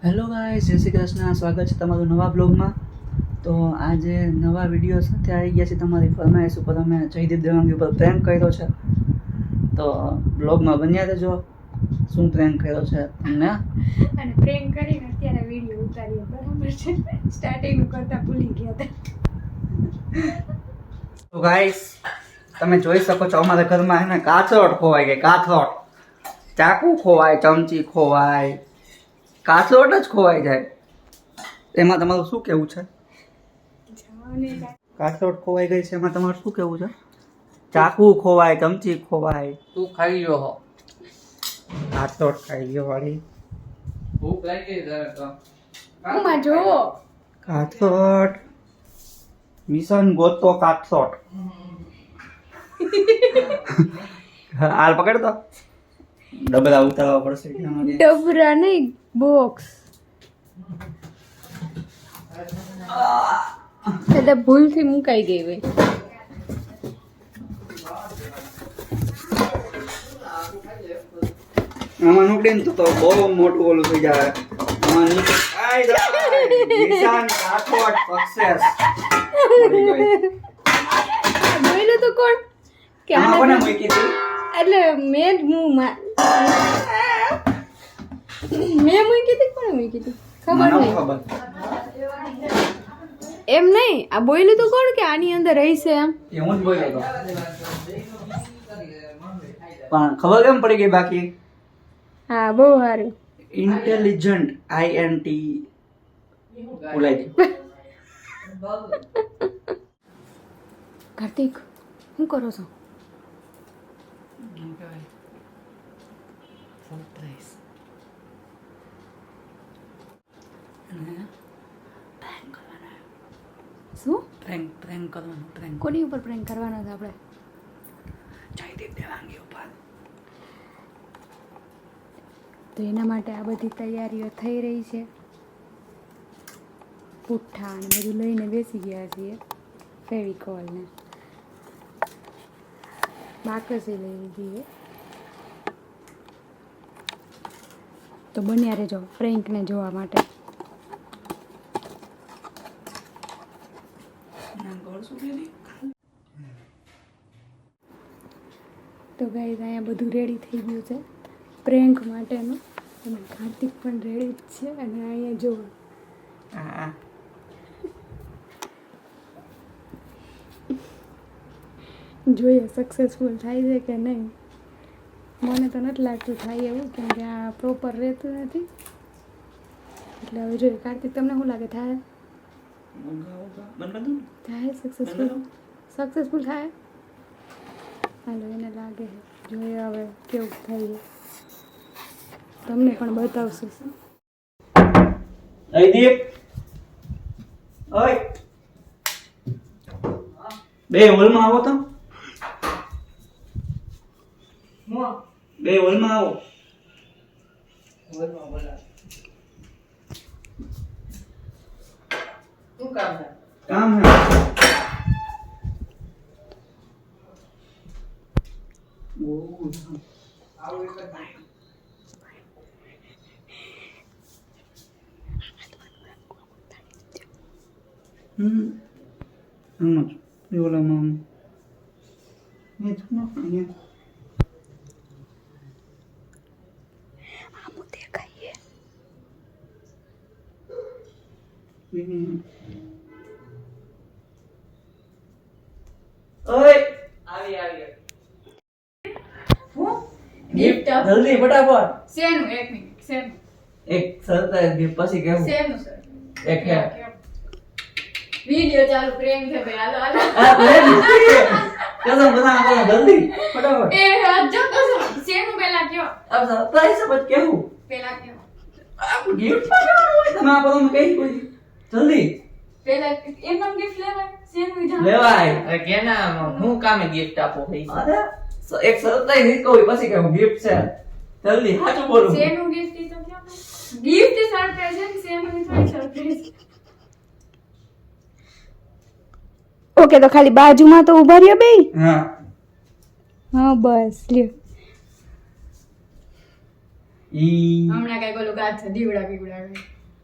Hello guys, જય શ્રી કૃષ્ણ. સ્વાગત છે તમારું નવા બ્લોગમાં. તો આજે નવા વિડીયો સાથે આવી ગયા છે તમારી ફરમાઈશ ઉપર. અમે જયદીપ દેવાંગી ઉપર પ્રેન્ક કર્યો છે, તો બ્લોગમાં બન્યા રહેજો. શું પ્રેન્ક કર્યો છે તમને અને પ્રેન્ક કરીને અત્યારે વિડીયો ઉતાર્યો, બરાબર છે? સ્ટાર્ટિંગ કરતા ભૂલી ગયા હતા. તો ગાઈસ, તમે જોઈ શકો છો અમારા ઘરમાં એને કાથરોટ ખોવાઈ ગઈ. કાથરોટ, ચાકુ ખોવાય, ચમચી ખોવાય, કાથરોટ જ ખોવાઈ જાય. એમાં તમારું શું કેવું છે? કાથરોટ ખોવાઈ ગઈ છે, એમાં તમારું શું કેવું છે? ચાકુ ખોવાય, ચમચી ખોવાય. તું ખાઈ ગયો હો. કાથરોટ ખાઈ ગયો વાળી. ભૂખ લાગી તારે તો. ઉમા જોવો. કાથરોટ, મિશન ગોતો કાથરોટ. હાલ પકડ તો, ડબલા ઉતારવા પડશે. ડબરા નહીં, બોક્સ. એટલે ભૂલથી મુકાઈ ગઈ હોય. આમાં નીકળે ને તો બહુ મોટું ઓલું થઈ જાય. આમાં નીકળે, આય જાય. નિશાન કાથરોટ સક્સેસ. બોલ્યું તો કોણ કે આમાં કોને આને? મૂકી હતી? એટલે મેં જ મૂકી હતી. કોણે મૂકી હતી ખબર મને નહીં. ખબર. એમ નહીં, આ બોલ્યું તો કોણ કે આની અંદર રહેશે એમ? એ હું જ બોલ્યો હતો. પણ ખબર કેમ પડી ગઈ બાકી? હા, બહુ સારું. ઇન્ટેલિજન્ટ INT બોલાય ગઈ. કાર્તિક, શું કરો છો? શું પ્રેન્ક કરવાનું. કોની ઉપર પ્રેન્ક કરવાનો છે આપણે? જયદીપ દેવાંગી ઉપર. તો એના માટે આ બધી તૈયારીઓ થઈ રહી છે. પુઠ્ઠા ને બધું લઈને બેસી ગયા છીએ. ફેવિકોલ ને બાકસી લઈ લીધી. તો બન્યા રહેજો પ્રેન્કને જોવા માટે. તો ગાઈસ, અહીંયા બધું રેડી થઈ ગયું છે પ્રેન્ક માટેનું. અને કાર્તિક પણ રેડી જ છે. અને અહીંયા જો હા, જોઈએ સક્સેસફુલ થાય છે કે નહીં. મને તો નથી લાગતું થાય એવું, કેમ કે આ પ્રોપર રહેતું નથી. એટલે હવે જોઈએ. કાર્તિક, તમને શું લાગે થાય? થાય સક્સેસફુલ થાય? હાલો, એને લાગે છે. જોઈએ હવે કેવું થાય. તમને પણ બતાવશું. જયદીપ, ઓય, બે હોલમાં આવો તો. બે હોલમાં આવો. કામ હે. ઓલામાં દેખાઈએ ઓય, આવી ગિફ્ટ જલ્દી ફટાફટ. શેનું? એક મિનિટ. શેનું? એક સરપ્રાઈઝ ગિફ્ટ પછી કેવું? શેનું સર? એક હે. વિડિયો ચાલુ પ્રેમ છે ભાઈ. હાલો હાલો. આ બે કસમ બના આપો જલ્દી ફટાફટ. એ હજો કસો શેનું પેલા કયો? આ સરપ્રાઈઝ છે પછી કેવું? પેલા કયો? આ ગિફ્ટ પાડવાનું હોય તમે આપો તમે કઈ કોઈ જલ્દી પેલા એમનો ગિફ્ટ લેવાય? શેનું જાણ લેવાય. અરે કેના હું કામે ગિફ્ટ આપો ભાઈ? અરે એક સરપ્રાઈઝ નહીં કહું પછી કેવું ગિફ્ટ છે. જલ્દી સાચું બોલું. શેનું ગિફ્ટ ઈ તો કયો? ગિફ્ટ સરપ્રાઈઝ છે ને, શેનું થોડી સરપ્રાઈઝ. ઓકે, તો ખાલી બાજુમાં તો ઊભા રહ્યો બે. હા, હા બસ લ્યો. ઈ હમણાં કઈ બોલું ગાત છે દીવડા બીવડા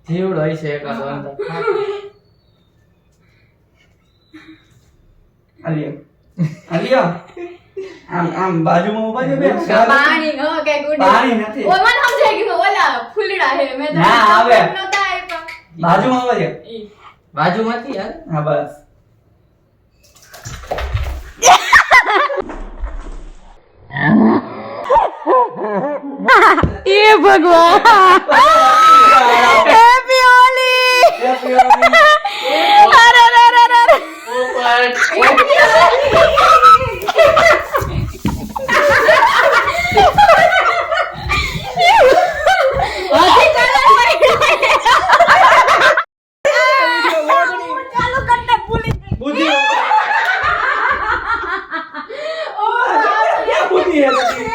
જીવડો હોય છે એકાદો અંદર. આલિયા આમ બાજુમાં ઉભા છે બે પાણી ન કઈ ગુડ પાણી નથી. ઓ મને સમજાય ગયું ઓલા ફૂલડા હે મેં તો ના, આવે. નતા આપ્યા બાજુમાં ઉભા છે ઈ બાજુમાંથી યાર હા બસ એ ભગવાન હેપી હોલી અરે અરે અરે બુદ્ધિ ક્યાં બુદ્ધિ હે બધી?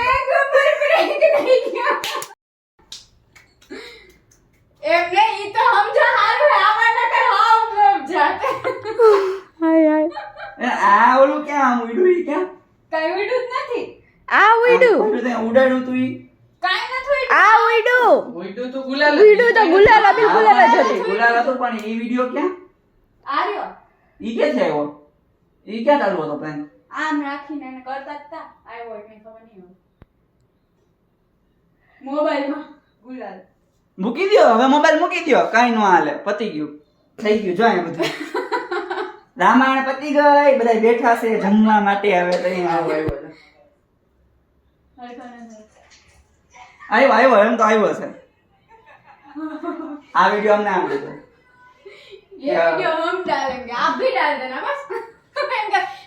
એમને ઈ તો સમજો હારું હે આમાં નકર હાવ લોભ જાતે હાય હાય આ ઓલું ક્યાં આમ ઉડ્યું ઈ ક્યાં કઈ ઉડું જ નથી આ ઉડ્યું ઉડ્યું તે ઉડાડ્યું તું ઈ કાઈ નથી આ ઉડ્યું ઉઈડું તો ગુલાલ ઉડ્યું તો ગુલાલ અબી ગુલાલ જ હતી ગુલાલ હતો પણ ઈ વિડિયો ક્યાં આર્યો ઈ કે છે આવ્યો ઈ ક્યાં ચાલુ હતો પ્લાન આમ રાખીને એને કરતા જ તા આવ્યો હોય કઈ ખબર નહીં હોય મોબાઈલમાં ગુલાલ મૂકી દ્યો હવે મોબાઈલ મૂકી દ્યો કાઈ નો હાલે પતી ગયું થઈ ગયું જો અહીંયા બધું રામાયણ પતી ગઈ બધા બેઠા છે જમવા માટે હવે તો અહીં આવ્યો આવ્યો એમ તો આવ્યો છે આ વિડિયો અમને આમ દીધો ये वीडियो हम डालेंगे आप भी डाल देना बस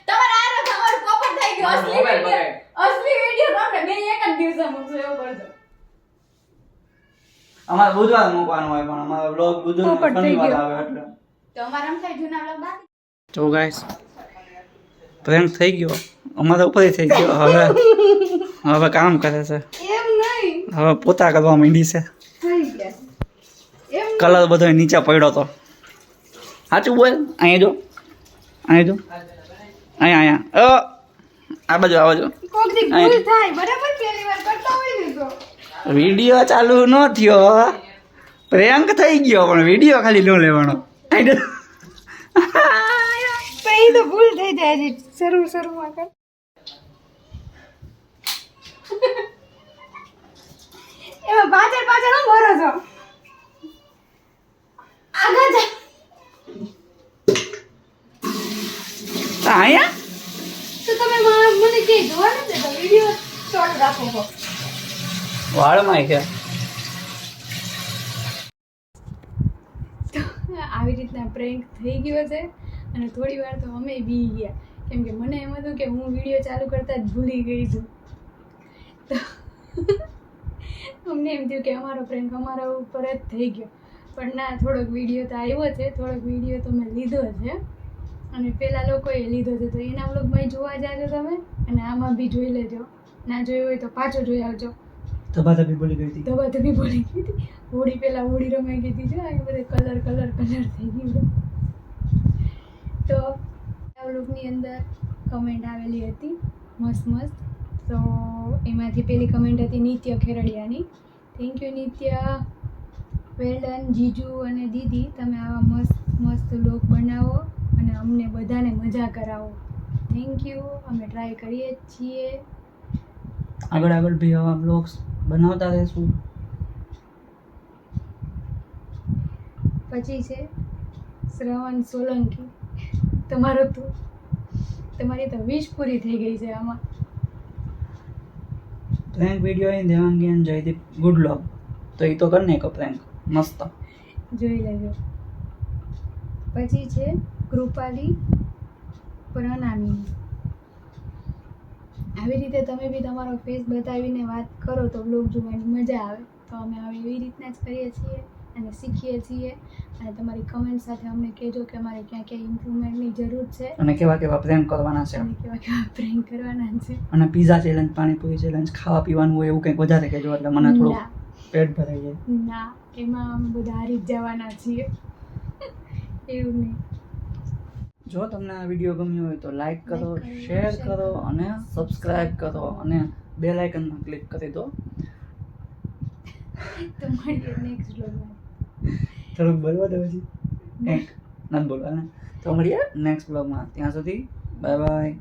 તમારા આરો તમારું પોપટ થઈ ગયો અસલી મોબાઈલ વિડિયો અસલી વિડિયો તમને બે એક જ દિવસે મૂકજો એવું કરજો અમારે બુધવાર મૂકવાનું હોય પણ અમારો બ્લોગ બુધવાર પોપટ થઈ શનિવાર ગયો. આવે એટલે તો અમારા એમ થાય જૂના બ્લોગ બાકી તો ગાઈસ પ્રેન્ક થઈ ગયો અમારા ઉપર થઈ ગયો હવે કામ કરે છે એમ નહીં હવે પોતા કરવા માંડી છે થઈ ગયા એમ કલર બધો નીચે પડ્યો તો સાચું બોલ અહીંયા જો અહીંયા આ બાજુ કોક દી ભૂલ થાય બરાબર પહેલી વાર કરતા હોય ને તો વિડિયો ચાલુ ન થયો પ્રેન્ક થઈ ગયો પણ વિડિયો ખાલી નો લેવાનો પછી તો ભૂલ થઈ જાય છે શરૂમાં કર એમાં પાછળ હું ભરો છો આગળ જા અહીંયા તો તમે મને કે જોવા નથી તો વિડિયો શોર્ટ રાખો છો વાળમાં છે આવી રીતના પ્રેન્ક થઈ ગયો છે અને થોડી વાર તો અમે બી ગયા કેમ કે મને એમ હતું કે હું વિડીયો ચાલુ કરતા જ ભૂલી ગઈ છું તો અમને એમ થયું કે અમારો પ્રેન્ક અમારા ઉપર જ થઈ ગયો પણ ના થોડોક વિડીયો તો આવ્યો છે થોડોક વિડીયો તો મેં લીધો છે અને પેલા લોકોએ લીધો છે તો એના વ્લોગમાં જોવા જાજો તમે અને આમાં બી જોઈ લેજો ના જોયું હોય તો પાછો જોઈ આવજો ધબાધબી બોલી ગઈ હતી દવા તો બી બોલી ગઈ હતી હોળી પેલા હોળી રમાઈ ગઈ હતી જો આ બધે કલર થઈ ગયું તો વ્લોગની અંદર કમેન્ટ આવેલી હતી મસ્ત તો એમાંથી પેલી કમેન્ટ હતી નિત્ય ખેરડિયાની થેન્ક યુ નિત્ય વેલ ડન જીજુ અને દીદી તમે આવા મસ્ત વ્લોગ બનાવો અને અમને બધાને મજા કરાવો થેન્ક યુ અમે ટ્રાય કરીએ જ છીએ આગળ બી આવા બ્લોગ્સ બનાવતા રહેશું પછી છે શ્રવણ સોલંકી તમારી તો વિશ પૂરી થઈ ગઈ છે આમાં પ્રેન્ક વિડિયો અહીં દેવાંગી અને જયદીપ ગુડ લોગ તો એ તો કરી નાખો પ્રેન્ક મસ્ત જોઈ લેજો પછી છે કૃપાલી પ્રણામી આવી રીતે તમે બી તમારો ફેસ બતાવીને વાત કરો તો બ્લોગ જોવાની મજા આવે તો અમે હવે એવી રીતના જ કરીએ છીએ અને શીખીએ છીએ અને તમારી કમેન્ટ સાથે અમને કહેજો કે અમારે ક્યાં ક્યાં ઇમ્પ્રુવમેન્ટની જરૂર છે અને કેવા પ્રેન્ક કરવાના છે અને કેવા પ્રેન્ક કરવાના છે અને પીઝા ચેલેન્જ પાણીપુરી ચેલેન્જ ખાવા પીવાનું હોય એવું કંઈક વધારે કહેજો એટલે મને થોડું ના. પેટ ભરાઈ જાય ના એમાં અમે બધા હારી જ જવાના છીએ એવું નહીં જો તમને આ વિડીયો ગમ્યો હોય તો લાઈક કરો Like કરો, શેર share કરો અને સબસ્ક્રાઇબ કરો અને બેલ આઇકનમાં ક્લિક કરી દો તો મળીએ નેક્સ્ટ બ્લોગમાં. થોડુંક બોલવા દો પછી કંઈક નથી બોલવાના. તો મળીએ નેક્સ્ટ બ્લોગમાં. ત્યાં સુધી બાય બાય.